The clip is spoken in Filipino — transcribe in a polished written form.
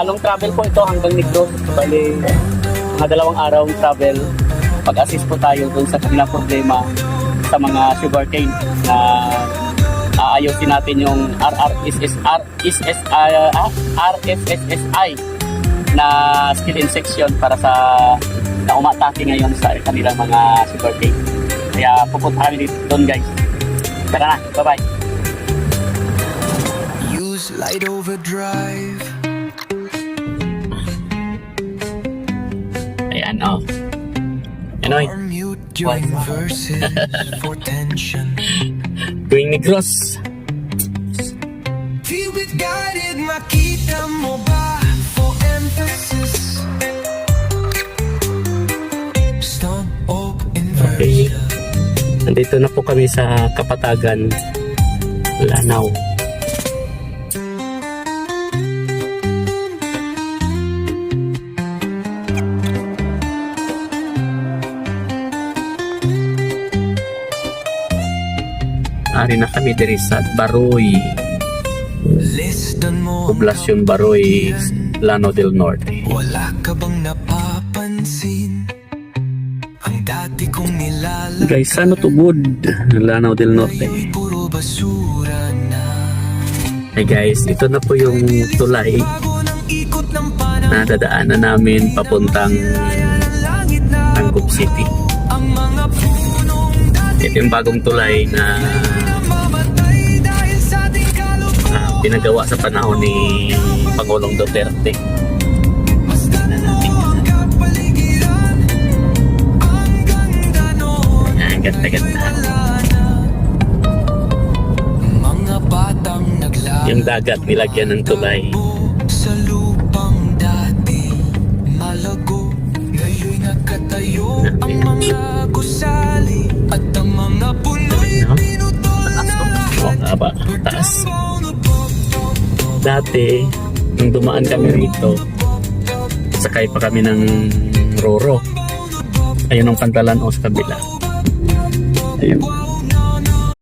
Long travel po ito hanggang Negros. Bali, mga 2 araw travel. Pag-assist po tayo dun sa kanilang problema sa mga sugarcane na aayusin natin yung RSSI na skill insection para sa na umatake ngayon sa kanilang mga sugarcane. Kaya pupunta kami dito doon, guys. Tara na, bye-bye. Use light overdrive. Ayan, oh. Ano Or mute during verses for tension. Going Negros. Feel it guided, makita mo ba for emphasis. Stop up Okay. inversion. Nandito na po kami sa Kapatagan, Lanao. Ari na kami diri sa Baroy, Listan mo ang Poblasyon Baroy, Lanao del Norte. wala ka bang napapansin? Ang dati kong nilalagay Guys, ano to good? Lanao del Norte. puro basura na. Hey guys, ito na po yung tulay Bago ng ikot ng panahon, na dadaanan namin papuntang langit na Tangkub City. ang mga punong dati Ito yung bagong tulay na mamatay dahil sa ating kaluluwa. pinagawa sa panahon ni Pangulong Duterte. Basta ang kapaligiran, ang ganda noon. Ang ganda-ganda. Mga batang naglalaro Yung dagat nilagyan ng tulay. sa lupang dati malago, ngayon'y nakatayo ang mga gusali at ang mga puno'y No? pinuto na Oh, haba. Taas. Dati, nung dumaan kami rito, sakay pa kami ng Roro. Ayun ang Pantalan o sa kabila. Ayun.